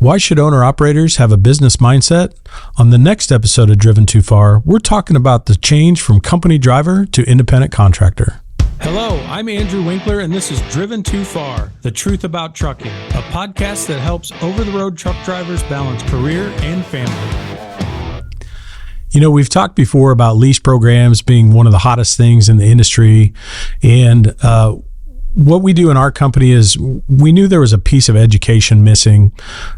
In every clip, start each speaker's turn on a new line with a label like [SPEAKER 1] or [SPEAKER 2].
[SPEAKER 1] Why should owner-operators have a business mindset? On the next episode of Driven Too Far, we're talking about the change from company driver to independent contractor. Hello, I'm Andrew Winkler, and this is Driven Too Far, the truth about trucking, a podcast that helps over-the-road truck drivers balance career and family. You know, we've talked before about lease programs being one of the hottest things in the industry, and what we do in our company is we knew there was a piece of education missing.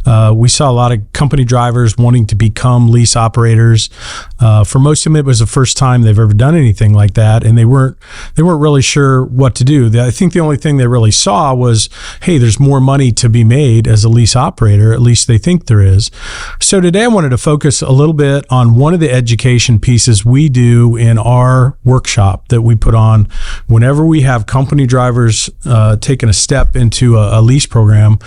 [SPEAKER 1] We saw a lot of company drivers wanting to become lease operators. For most of them, it was the first time they've ever done anything like that, and they weren't really sure what to do. I think the only thing they really saw was, hey, there's more money to be made as a lease operator. At least they think there is. So today I wanted to focus a little bit on one of the education pieces we do in our workshop that we put on whenever we have company drivers taking a step into a lease program.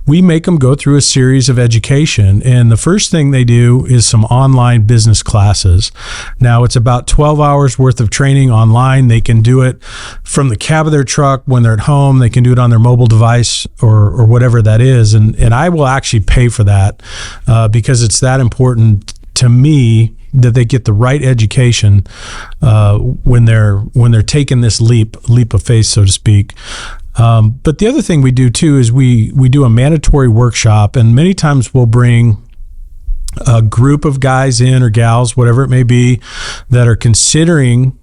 [SPEAKER 1] We make them go through a series of education, and the first thing they do is some online business classes. Now, it's about 12 hours worth of training online. They can do it from the cab of their truck when they're at home. They can do it on their mobile device or whatever that is, and I will actually pay for that because it's that important to me that they get the right education when they're taking this leap of faith, so to speak. But the other thing we do too is we do a mandatory workshop, and many times we'll bring a group of guys in or gals, whatever it may be, that are considering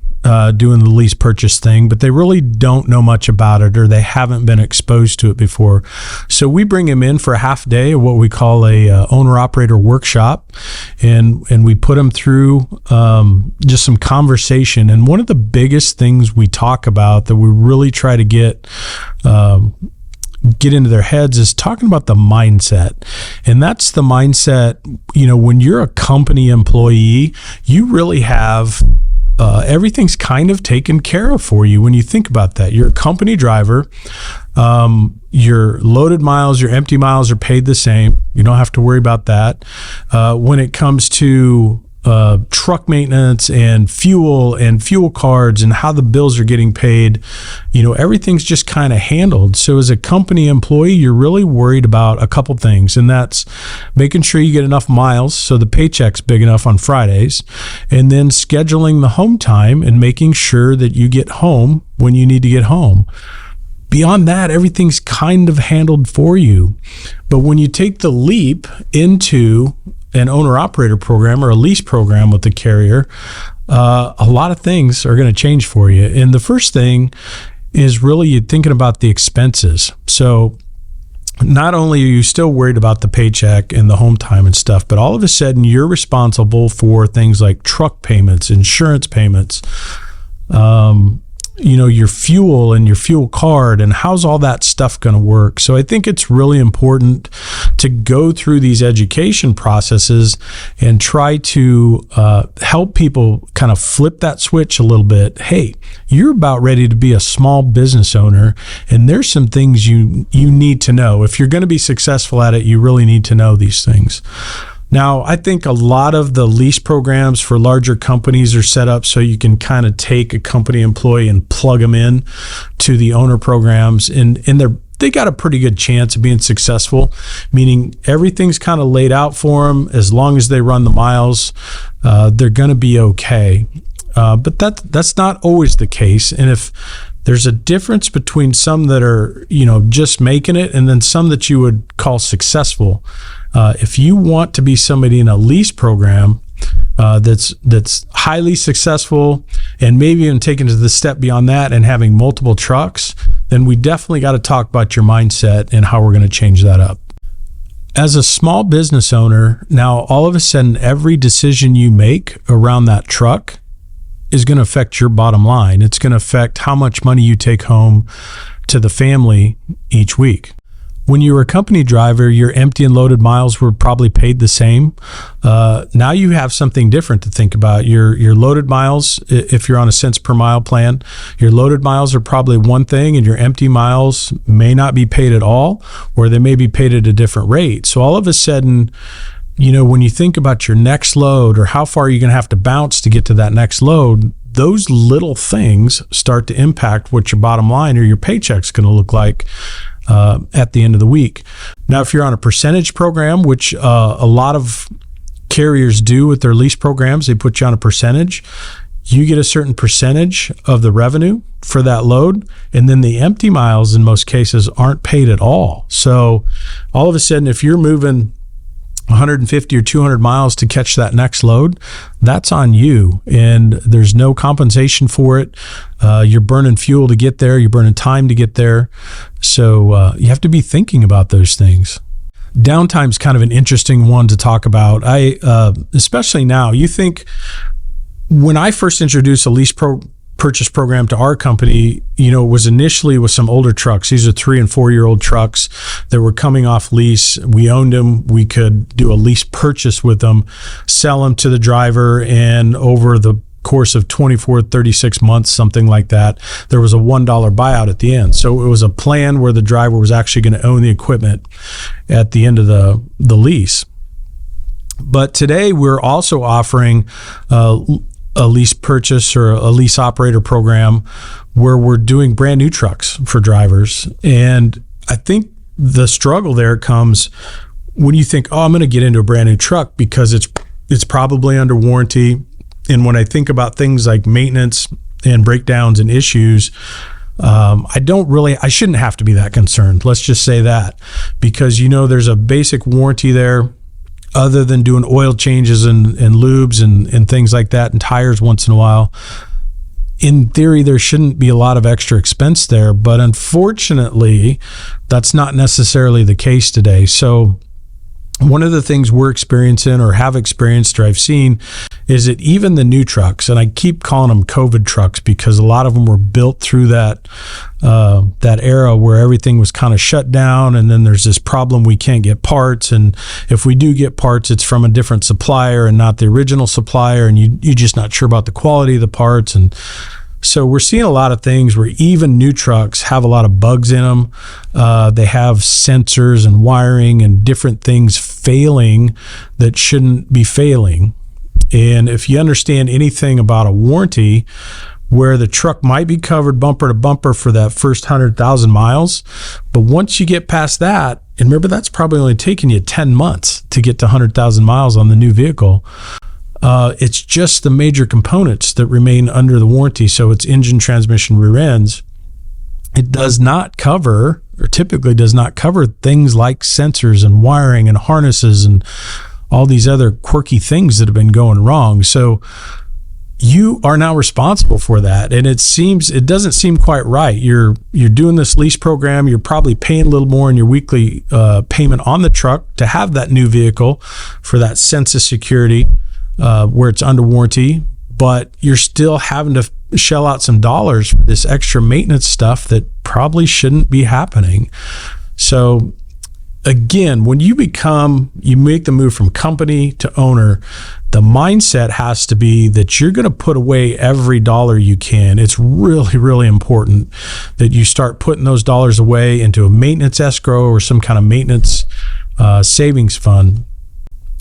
[SPEAKER 1] doing the lease purchase thing, but they really don't know much about it or they haven't been exposed to it before. So we bring them in for a half day of what we call a owner-operator workshop, and we put them through just some conversation. And one of the biggest things we talk about that we really try to get into their heads is talking about the mindset. And that's the mindset, you know, when you're a company employee, you really have everything's kind of taken care of for you when you think about that. You're a company driver. Your loaded miles, your empty miles are paid the same. You don't have to worry about that. When it comes to truck maintenance and fuel cards and how the bills are getting paid, you know, everything's just kind of handled. So as a company employee, you're really worried about a couple things, and that's making sure you get enough miles so the paycheck's big enough on Fridays, and then scheduling the home time and making sure that you get home when you need to get home. Beyond that, everything's kind of handled for you. But when you take the leap into an owner-operator program or a lease program with the carrier, a lot of things are going to change for you. And the first thing is really you're thinking about the expenses. So not only are you still worried about the paycheck and the home time and stuff, but all of a sudden you're responsible for things like truck payments, insurance payments, you know, your fuel and your fuel card, and how's all that stuff going to work. So I think it's really important to go through these education processes and try to help people kind of flip that switch a little bit. Hey, you're about ready to be a small business owner, and there's some things you need to know. If you're going to be successful at it, you really need to know these things. Now, I think a lot of the lease programs for larger companies are set up so you can kind of take a company employee and plug them in to the owner programs, and they got a pretty good chance of being successful, meaning everything's kind of laid out for them. As long as they run the miles, they're going to be okay. But that's not always the case. And if there's a difference between some that are, you know, just making it and then some that you would call successful. If you want to be somebody in a lease program that's highly successful and maybe even taking to the step beyond that and having multiple trucks, then we definitely got to talk about your mindset and how we're going to change that up. As a small business owner, now all of a sudden every decision you make around that truck is going to affect your bottom line. It's going to affect how much money you take home to the family each week. When you were a company driver, your empty and loaded miles were probably paid the same. Now you have something different to think about. Your loaded miles, if you're on a cents per mile plan, your loaded miles are probably one thing, and your empty miles may not be paid at all, or they may be paid at a different rate. So all of a sudden, you know, when you think about your next load or how far you're going to have to bounce to get to that next load, those little things start to impact what your bottom line or your paycheck's going to look like at the end of the week. Now, if you're on a percentage program, which a lot of carriers do with their lease programs, they put you on a percentage. You get a certain percentage of the revenue for that load, and then the empty miles in most cases aren't paid at all. So all of a sudden, if you're moving 150 or 200 miles to catch that next load, that's on you, and there's no compensation for it. You're burning fuel to get there. You're burning time to get there. So you have to be thinking about those things. Downtime's kind of an interesting one to talk about. Especially now, you think when I first introduced a lease purchase program to our company, it was initially with some older trucks. These are 3 and 4 year old trucks that were coming off lease. We owned them. We could do a lease purchase with them, sell them to the driver, and over the course of 24, 36 months, something like that, there was a $1 buyout at the end. So it was a plan where the driver was actually going to own the equipment at the end of the lease. But today we're also offering a lease purchase or a lease operator program where we're doing brand new trucks for drivers. And I think the struggle there comes when you think, I'm going to get into a brand new truck because it's probably under warranty. And when I think about things like maintenance and breakdowns and issues, I shouldn't have to be that concerned. Let's just say that, because there's a basic warranty there. Other than doing oil changes and lubes and things like that, and tires once in a while, in theory, there shouldn't be a lot of extra expense there. But unfortunately, that's not necessarily the case today. So one of the things we're experiencing or have experienced or I've seen is that even the new trucks, and I keep calling them COVID trucks because a lot of them were built through that era where everything was kind of shut down, and then there's this problem we can't get parts, and if we do get parts, it's from a different supplier and not the original supplier, and you're just not sure about the quality of the parts. And so we're seeing a lot of things where even new trucks have a lot of bugs in them. They have sensors and wiring and different things failing that shouldn't be failing. And if you understand anything about a warranty, where the truck might be covered bumper to bumper for that first 100,000 miles, but once you get past that, and remember that's probably only taking you 10 months to get to 100,000 miles on the new vehicle, it's just the major components that remain under the warranty. So it's engine, transmission, rear ends. It does not cover, or typically does not cover, things like sensors and wiring and harnesses and all these other quirky things that have been going wrong. So you are now responsible for that. And it doesn't seem quite right. You're doing this lease program. You're probably paying a little more in your weekly payment on the truck to have that new vehicle for that sense of security where it's under warranty, but you're still having to shell out some dollars for this extra maintenance stuff that probably shouldn't be happening. So again, when you make the move from company to owner, the mindset has to be that you're going to put away every dollar you can. It's really, really important that you start putting those dollars away into a maintenance escrow or some kind of maintenance savings fund.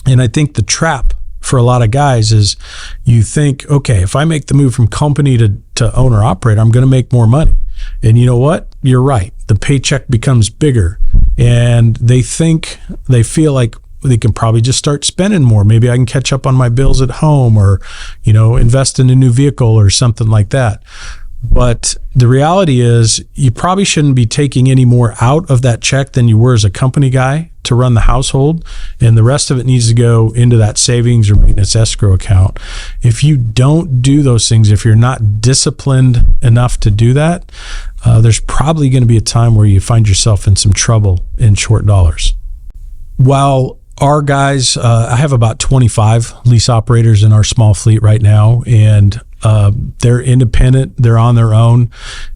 [SPEAKER 1] And I think the trap for a lot of guys is you think, okay, if I make the move from company to owner operator, I'm going to make more money. And you know what? You're right. The paycheck becomes bigger, and they feel like they can probably just start spending more. Maybe I can catch up on my bills at home, or, invest in a new vehicle or something like that. But the reality is you probably shouldn't be taking any more out of that check than you were as a company guy to run the household, and the rest of it needs to go into that savings or maintenance escrow account. If you don't do those things, if you're not disciplined enough to do that, there's probably going to be a time where you find yourself in some trouble in short dollars. While our guys, I have about 25 lease operators in our small fleet right now, and they're independent, they're on their own,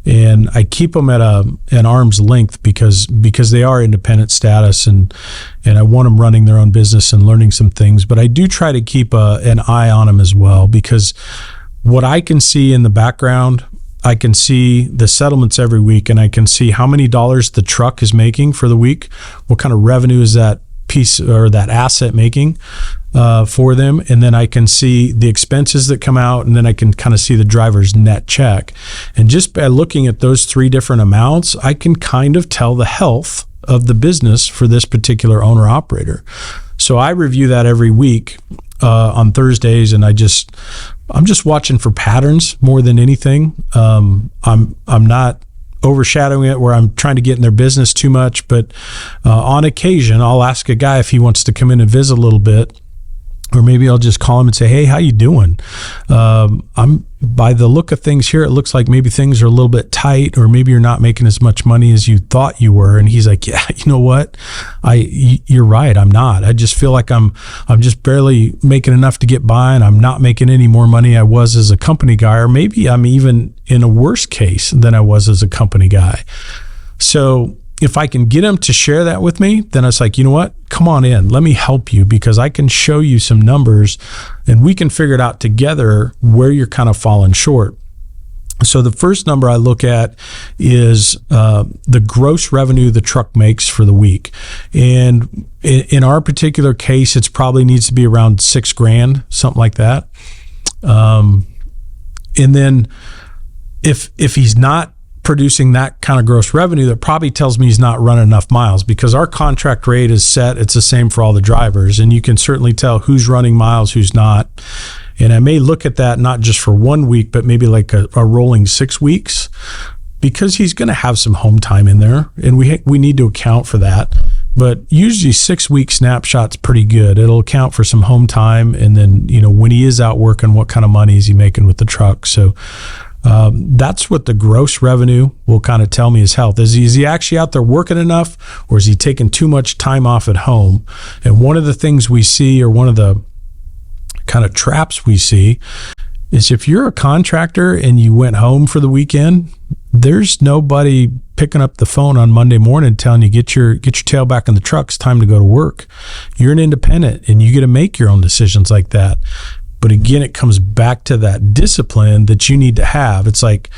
[SPEAKER 1] and I keep them at an arm's length because they are independent status, and I want them running their own business and learning some things. But I do try to keep an eye on them as well, because what I can see in the background, I can see the settlements every week, and I can see how many dollars the truck is making for the week. What kind of revenue is that piece or that asset making for them. And then I can see the expenses that come out, and then I can kind of see the driver's net check. And just by looking at those three different amounts, I can kind of tell the health of the business for this particular owner operator. So I review that every week on Thursdays, and I'm just watching for patterns more than anything. I'm not overshadowing it where I'm trying to get in their business too much, but on occasion I'll ask a guy if he wants to come in and visit a little bit, or maybe I'll just call him and say, "Hey, how you doing? I'm by the look of things here, it looks like maybe things are a little bit tight, or maybe you're not making as much money as you thought you were." And he's like, "Yeah, you know what? You're right. I'm not. I just feel like I'm just barely making enough to get by, and I'm not making any more money I was as a company guy, or maybe I'm even in a worse case than I was as a company guy." So if I can get him to share that with me, then it's like, you know what? Come on in. Let me help you, because I can show you some numbers and we can figure it out together where you're kind of falling short. So the first number I look at is the gross revenue the truck makes for the week. And in our particular case, it probably needs to be around $6,000, something like that. And then if he's not producing that kind of gross revenue, that probably tells me he's not running enough miles, because our contract rate is set. It's the same for all the drivers, and you can certainly tell who's running miles, who's not. And I may look at that not just for 1 week, but maybe like a rolling 6 weeks, because he's going to have some home time in there, and we need to account for that. But usually 6 week snapshot's pretty good. It'll account for some home time, and then, you know, when he is out working, what kind of money is he making with the truck? So that's what the gross revenue will kind of tell me his health. Is he actually out there working enough, or is he taking too much time off at home? And one of the things we see, or one of the kind of traps we see, is if you're a contractor and you went home for the weekend, there's nobody picking up the phone on Monday morning telling you, get your tail back in the truck, it's time to go to work. You're an independent and you get to make your own decisions like that. But again, it comes back to that discipline that you need to have. It's like,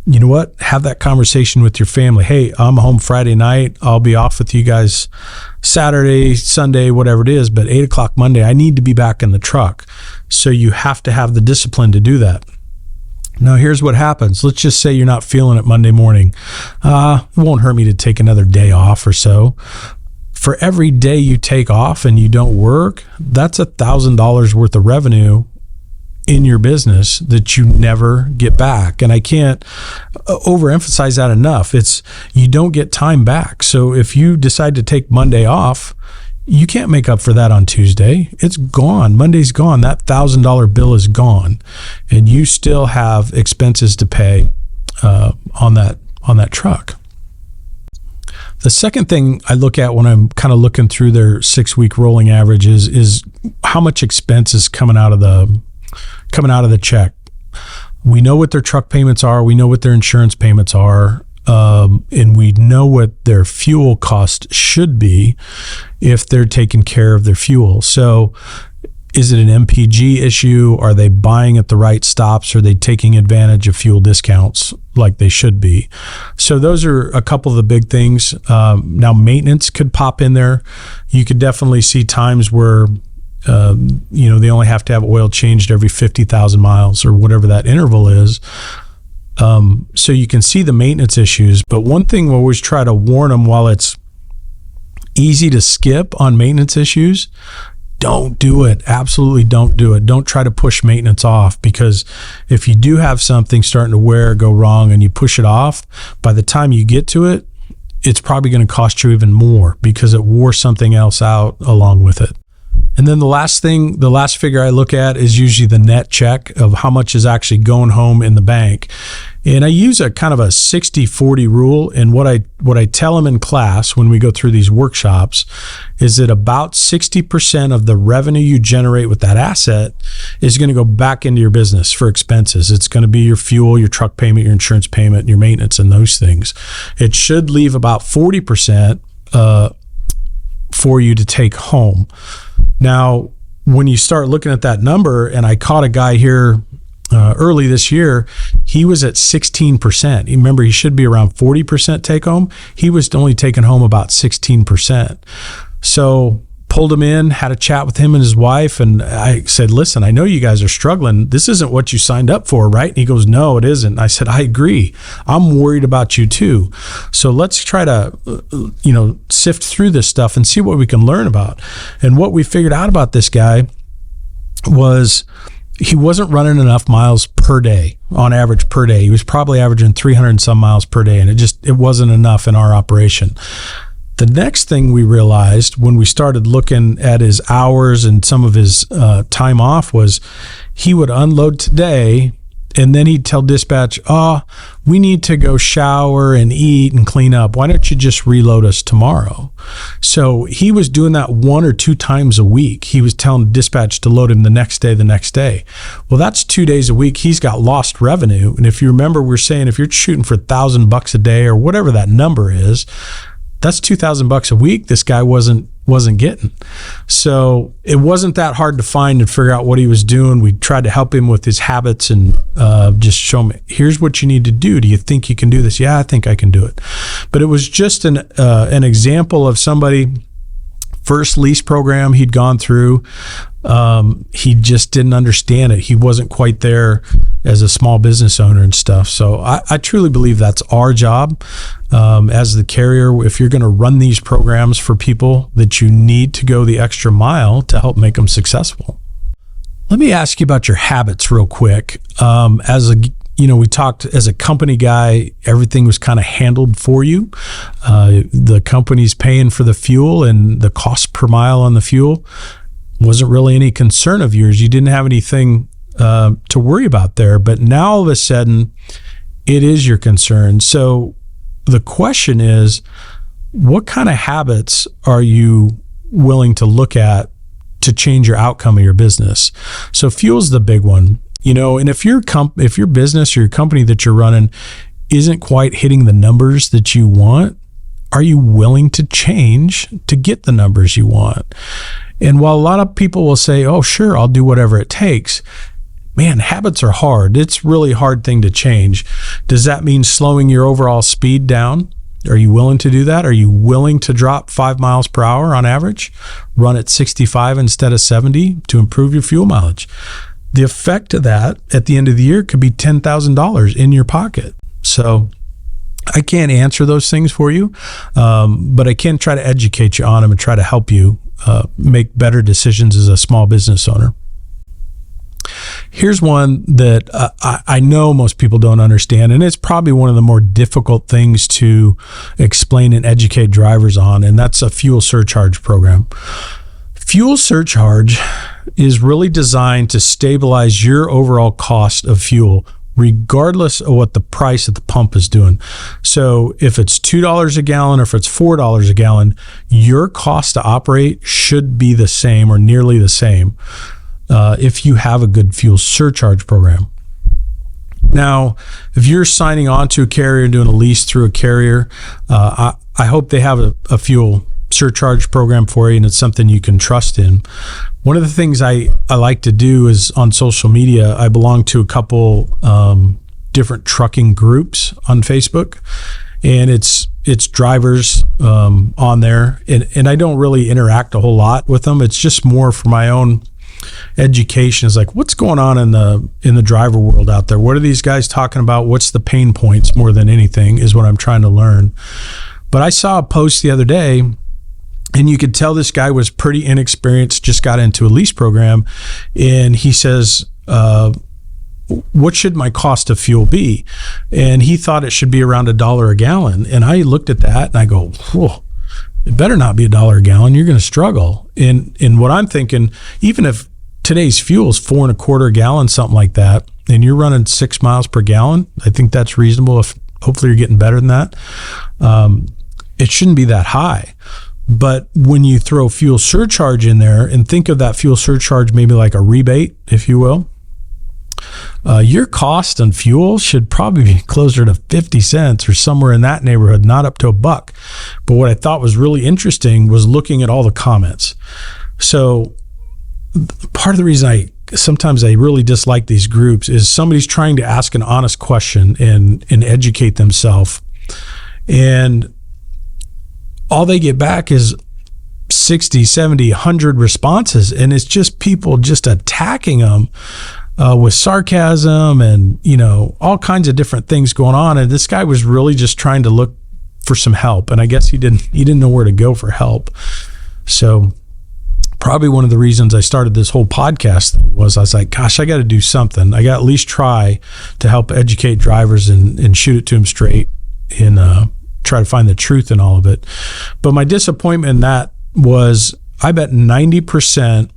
[SPEAKER 1] you know what? Have that conversation with your family. Hey, I'm home Friday night. I'll be off with you guys Saturday, Sunday, whatever it is. But 8 o'clock Monday, I need to be back in the truck. So you have to have the discipline to do that. Now, here's what happens. Let's just say you're not feeling it Monday morning. It won't hurt me to take another day off or so. For every day you take off and you don't work, that's $1,000 worth of revenue in your business that you never get back. And I can't overemphasize that enough. It's, you don't get time back. So if you decide to take Monday off, you can't make up for that on Tuesday. It's gone. Monday's gone. That $1,000 bill is gone, and you still have expenses to pay on that truck. The second thing I look at when I'm kind of looking through their 6 week rolling averages is how much expense is coming out of the check. We know what their truck payments are. We know what their insurance payments are. And we know what their fuel cost should be if they're taking care of their fuel. So is it an MPG issue? Are they buying at the right stops? Are they taking advantage of fuel discounts like they should be? So those are a couple of the big things. Now, maintenance could pop in there. You could definitely see times where they only have to have oil changed every 50,000 miles or whatever that interval is. So you can see the maintenance issues. But one thing we always try to warn them, while it's easy to skip on maintenance issues, don't do it. Absolutely don't do it. Don't try to push maintenance off, because if you do have something starting to wear or go wrong and you push it off, by the time you get to it, it's probably going to cost you even more because it wore something else out along with it. And then the last figure I look at is usually the net check of how much is actually going home in the bank. And I use a kind of a 60-40 rule. And what I tell them in class when we go through these workshops is that about 60% of the revenue you generate with that asset is going to go back into your business for expenses. It's going to be your fuel, your truck payment, your insurance payment, your maintenance, and those things. It should leave about 40% for you to take home. Now, when you start looking at that number, and I caught a guy here early this year, he was at 16%. Remember, he should be around 40% take home. He was only taking home about 16%. So pulled him in, had a chat with him and his wife. And I said, listen, I know you guys are struggling. This isn't what you signed up for, right? And he goes, no, it isn't. I said, I agree. I'm worried about you too. So let's try to, sift through this stuff and see what we can learn about. And what we figured out about this guy was he wasn't running enough miles per day, on average per day. He was probably averaging 300 and some miles per day. And it wasn't enough in our operation. The next thing we realized when we started looking at his hours and some of his time off was he would unload today and then he'd tell dispatch, we need to go shower and eat and clean up. Why don't you just reload us tomorrow? So he was doing that 1 or 2 times a week. He was telling dispatch to load him the next day. Well, that's 2 days a week. He's got lost revenue. And if you remember, we're saying if you're shooting for $1,000 a day or whatever that number is, that's $2,000 a week this guy wasn't getting. So it wasn't that hard to find and figure out what he was doing. We tried to help him with his habits and just show him, here's what you need to do. Do you think you can do this? Yeah, I think I can do it. But it was just an example of somebody, first lease program he'd gone through. He just didn't understand it. He wasn't quite there as a small business owner and stuff. So I truly believe that's our job as the carrier. If you're going to run these programs for people, that you need to go the extra mile to help make them successful. Let me ask you about your habits real quick. We talked as a company guy, everything was kind of handled for you. The company's paying for the fuel and the cost per mile on the fuel wasn't really any concern of yours. You didn't have anything to worry about there. But now all of a sudden, it is your concern. So the question is, what kind of habits are you willing to look at to change your outcome of your business? So fuel's the big one. And if your business or your company that you're running isn't quite hitting the numbers that you want, are you willing to change to get the numbers you want? And while a lot of people will say, oh, sure, I'll do whatever it takes, man, habits are hard. It's really a hard thing to change. Does that mean slowing your overall speed down? Are you willing to do that? Are you willing to drop 5 miles per hour on average? Run at 65 instead of 70 to improve your fuel mileage? The effect of that at the end of the year could be $10,000 in your pocket. So I can't answer those things for you, but I can try to educate you on them and try to help you make better decisions as a small business owner. Here's one that I know most people don't understand, and it's probably one of the more difficult things to explain and educate drivers on, and that's a fuel surcharge program. Fuel surcharge is really designed to stabilize your overall cost of fuel, regardless of what the price at the pump is doing. So if it's $2 a gallon or if it's $4 a gallon, your cost to operate should be the same or nearly the same if you have a good fuel surcharge program. Now, if you're signing on to a carrier and doing a lease through a carrier, I hope they have a fuel surcharge program for you and it's something you can trust in. One of the things I like to do is on social media, I belong to a couple different trucking groups on Facebook, and it's drivers on there, and I don't really interact a whole lot with them. It's just more for my own education. Is like, what's going on in the driver world out there? What are these guys talking about? What's the pain points more than anything is what I'm trying to learn. But I saw a post the other day, and you could tell this guy was pretty inexperienced, just got into a lease program. And he says, what should my cost of fuel be? And he thought it should be around $1 a gallon. And I looked at that and I go, whoa, it better not be $1 a gallon. You're going to struggle. And what I'm thinking, even if today's fuel is $4.25 a gallon, something like that, and you're running 6 miles per gallon, I think that's reasonable. If hopefully you're getting better than that. It shouldn't be that high. But when you throw fuel surcharge in there and think of that fuel surcharge maybe like a rebate, if you will, your cost on fuel should probably be closer to 50 cents or somewhere in that neighborhood, not up to $1. But what I thought was really interesting was looking at all the comments. So part of the reason sometimes I really dislike these groups is somebody's trying to ask an honest question and educate themselves. And all they get back is 60, 70, 100 responses, and it's just people just attacking them with sarcasm and, all kinds of different things going on. And this guy was really just trying to look for some help. And I guess he didn't know where to go for help. So probably one of the reasons I started this whole podcast thing was I was like, gosh, I got to do something. I got to at least try to help educate drivers and shoot it to them straight and try to find the truth in all of it. But my disappointment in that was I bet 90%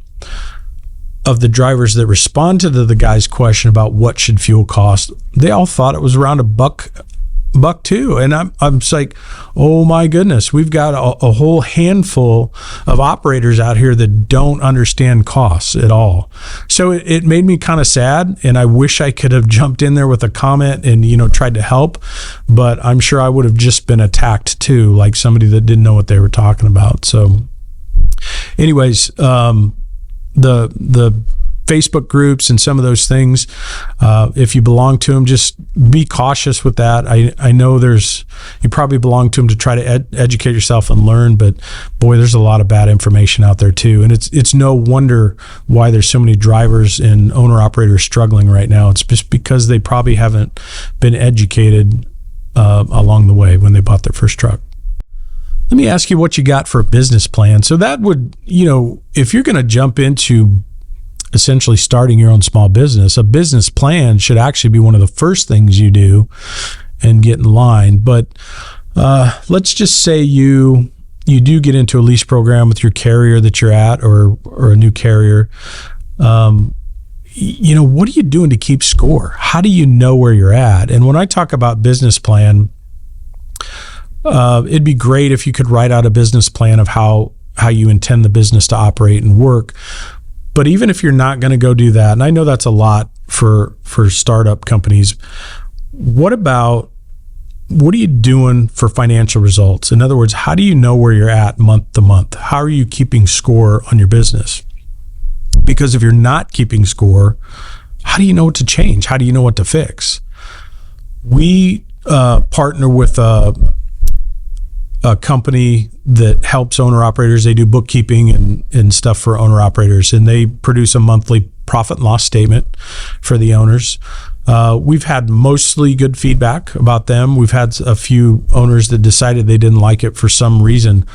[SPEAKER 1] of the drivers that responded to the guy's question about what should fuel cost, they all thought it was around $1.02. And I'm just like, oh my goodness, we've got a whole handful of operators out here that don't understand costs at all. So it made me kind of sad, and I wish I could have jumped in there with a comment and tried to help, but I'm sure I would have just been attacked too, like somebody that didn't know what they were talking about. So anyways, the Facebook groups and some of those things, if you belong to them, just be cautious with that. I know you probably belong to them to try to educate yourself and learn, but boy, there's a lot of bad information out there too. And it's no wonder why there's so many drivers and owner operators struggling right now. It's just because they probably haven't been educated along the way when they bought their first truck. Let me ask you what you got for a business plan. So that would, if you're going to jump into essentially starting your own small business, a business plan should actually be one of the first things you do and get in line. But let's just say you do get into a lease program with your carrier that you're at, or a new carrier. What are you doing to keep score? How do you know where you're at? And when I talk about business plan, it'd be great if you could write out a business plan of how you intend the business to operate and work. But even if you're not going to go do that, and I know that's a lot for startup companies, what are you doing for financial results? In other words, how do you know where you're at month to month? How are you keeping score on your business? Because if you're not keeping score, how do you know what to change? How do you know what to fix? We partner with a company that helps owner operators. They do bookkeeping and stuff for owner operators, and they produce a monthly profit and loss statement for the owners. We've had mostly good feedback about them. We've had a few owners that decided they didn't like it for some reason.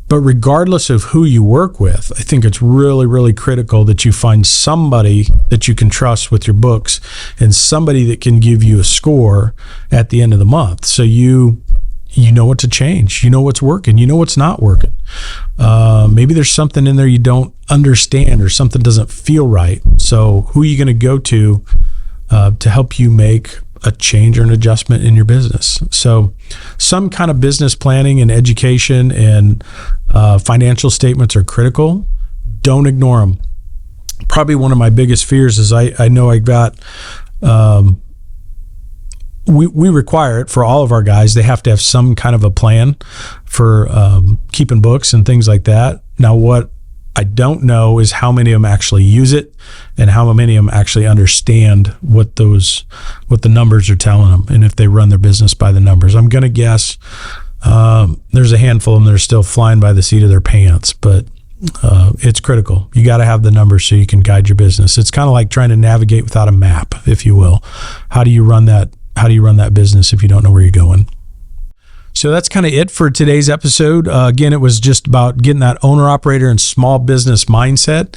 [SPEAKER 1] But regardless of who you work with, I think it's really, really critical that you find somebody that you can trust with your books and somebody that can give you a score at the end of the month. So you know what to change, you know what's working, you know what's not working. Maybe there's something in there you don't understand or something doesn't feel right. So who are you going to go to help you make a change or an adjustment in your business? So some kind of business planning and education and financial statements are critical. Don't ignore them. Probably one of my biggest fears is I know I got we require it for all of our guys. They have to have some kind of a plan for keeping books and things like that. Now, what I don't know is how many of them actually use it and how many of them actually understand what the numbers are telling them and if they run their business by the numbers. I'm going to guess there's a handful of them that are still flying by the seat of their pants, but it's critical. You got to have the numbers so you can guide your business. It's kind of like trying to navigate without a map, if you will. How do you run that business if you don't know where you're going? So that's kind of it for today's episode. Again, it was just about getting that owner operator and small business mindset.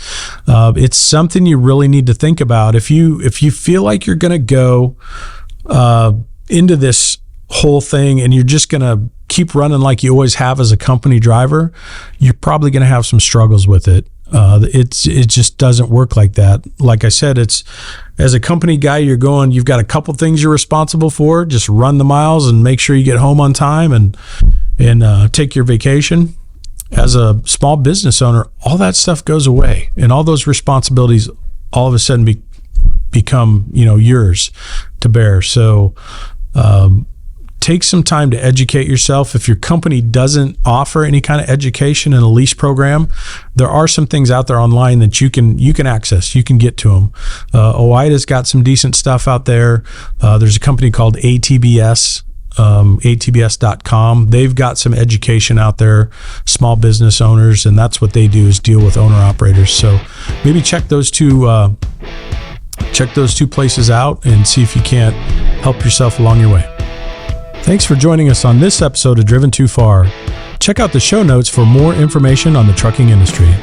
[SPEAKER 1] It's something you really need to think about. If you feel like you're going to go into this whole thing and you're just going to keep running like you always have as a company driver, you're probably going to have some struggles with it. It just doesn't work like that. Like I said, it's as a company guy, you've got a couple things you're responsible for. Just run the miles and make sure you get home on time and take your vacation. As a small business owner, all that stuff goes away, and all those responsibilities all of a sudden become yours to bear. So take some time to educate yourself. If your company doesn't offer any kind of education in a lease program, there are some things out there online that you can access. You can get to them. OOIDA's got some decent stuff out there. There's a company called ATBS atbs.com. They've got some education out there, small business owners, and that's what they do, is deal with owner operators. So maybe check those two places out and see if you can't help yourself along your way. Thanks for joining us on this episode of Driven Too Far. Check out the show notes for more information on the trucking industry.